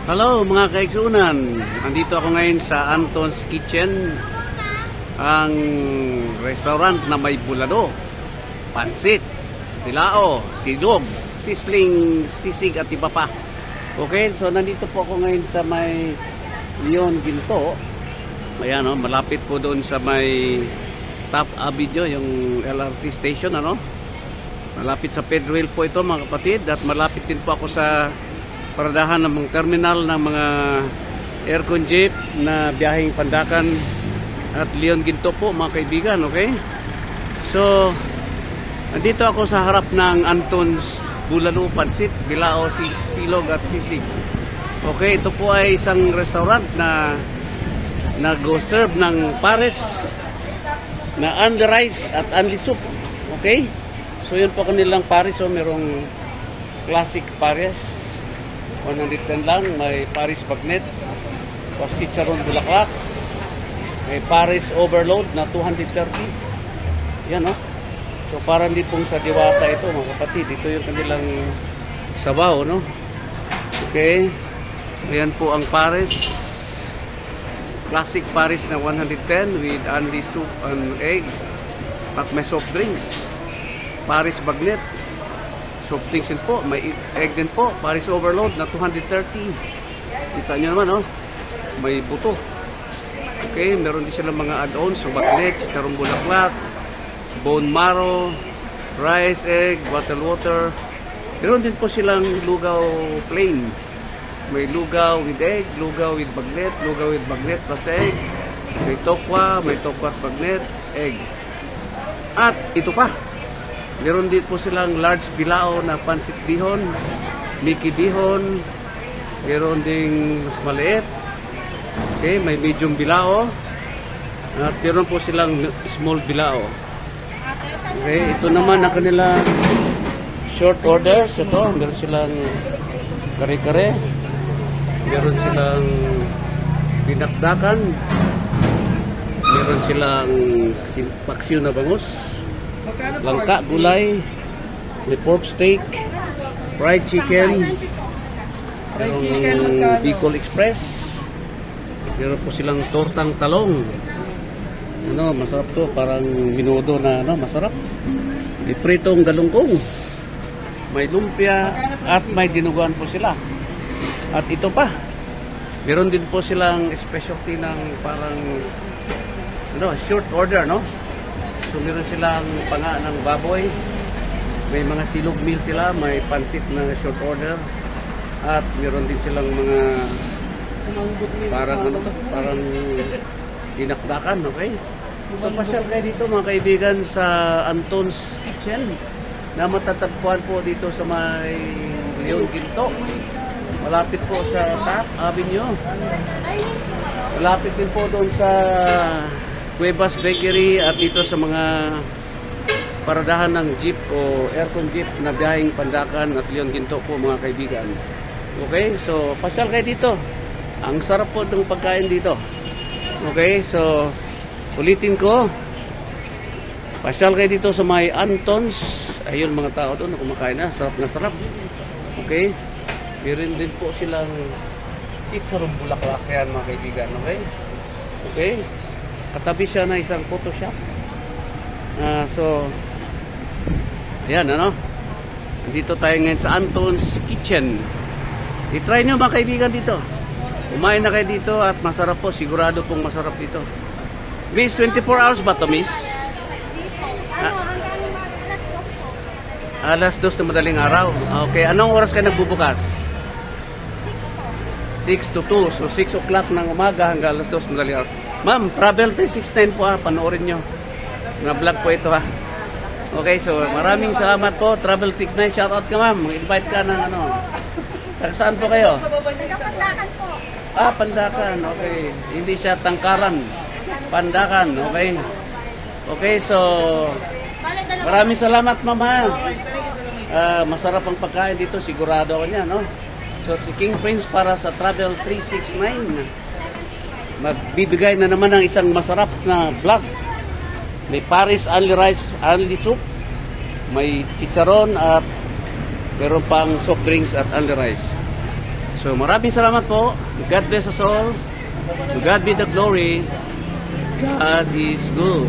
Hello mga kaigsunan, andito ako ngayon sa Anton's Kitchen, ang restaurant na may bulado, pansit, tilao, silog, sisling, sisig at iba pa. Okay, so nandito po ako ngayon sa may Leon Ginto. Ayan, malapit po doon sa may Top Avenue, yung LRT station, malapit sa Pedro Hill po ito mga kapatid, at malapit din po ako sa paradahan ng mga terminal ng mga aircon jeep na biyaheng Pandakan at Leon Ginto po mga kaibigan. Okay, so nandito ako sa harap ng Anton's Bulalo, Pansit, Bilao, Silog at Sisig. Okay, ito po ay isang restaurant na nag-serve ng pares na only rice at only soup. Okay, so yun po kanilang pares. So merong classic pares 110 lang, may Paris Bagnet, Chicharon Bulaklak, may Paris Overload na 230. Yan, so parang din pong sa Diwata ito mga kapatid. Ito yung kanilang sabaw, Okay, ayan po ang Paris, classic Paris na 110 with only soup and egg at may soft drinks. Paris Bagnet, soft drinks din po, may egg din po. Paris Overload na 230. Kita nyo naman, may buto. Okay, meron din sila mga add-ons, so bagnet, chicharon bulaklak, bone marrow, rice, egg, bottled water. Meron din po silang lugaw plain. May lugaw with egg, lugaw with bagnet, lugaw with bagnet plus egg. May tokwa at bagnet, egg. At ito pa, meron din po silang large bilao na pansit bihon, Mickey bihon, meron ding mas maliit. Okay, may medium bilao, at meron po silang small bilao. Okay, ito naman ang kanilang short orders. Ito, meron silang kare-kare, meron silang binakdakan, meron silang paksiw na bangus, langka, gulay, may pork steak, fried chicken, merong Bicol Express, meron po silang tortang talong. Masarap to, parang minudo na masarap. May pritong galungkong, may lumpia, at may dinuguan po sila. At ito pa, meron din po silang specialty ng parang short order, So meron silang panga ng baboy, may mga silog meal sila, may pansit na short order, at meron din silang mga parang parang dinakdakan. Okay, so pasyal kayo dito mga kaibigan sa Anton's Kitchen na matatagpuan po dito sa may Leon Ginto, malapit po sa Top Avenue, malapit din po doon sa Cuevas Bakery, at dito sa mga paradahan ng jeep o aircon jeep na biyaheng Pandakan at Leon Ginto po mga kaibigan. Okay, so pasyal kayo dito. Ang sarap po ng pagkain dito. Okay, so ulitin ko, pasyal kayo dito sa may Anton's. Ayun, mga tao doon na kumakain na, sarap na sarap. Okay, meron din po silang chicharon bulaklak yan mga kaibigan. Okay, okay, katabi siya na isang photo shop. So ayan, dito tayo ngayon sa Anton's Kitchen. I-try nyo mga kaibigan dito. Kumain na kayo dito at masarap po, sigurado pong masarap dito. Miss, 24 hours ba to, Miss? Alas 2 na madaling araw. Okay, anong oras kayo nagbubukas? 6 to 2, so 6 o'clock ng umaga hanggang alas 2 madaling araw. Ma'am, Travel 369 po panoorin nyo. Mga vlog po ito Okay, so maraming salamat po, Travel 69. Shoutout ka ma'am, mag-invite ka ng saan po kayo? Pandakan po. Pandakan, okay. Hindi siya Tangkaran, Pandakan, okay. Okay, so maraming salamat ma'am. Masarap ang pagkain dito, sigurado ako niya, So si King Prince para sa Travel 369 magbibigay na naman ng isang masarap na vlog. May Paris only rice, only soup, may chicharon, at meron pang soft drinks at only rice. So maraming salamat po. God bless us all. To God be the glory. God is good.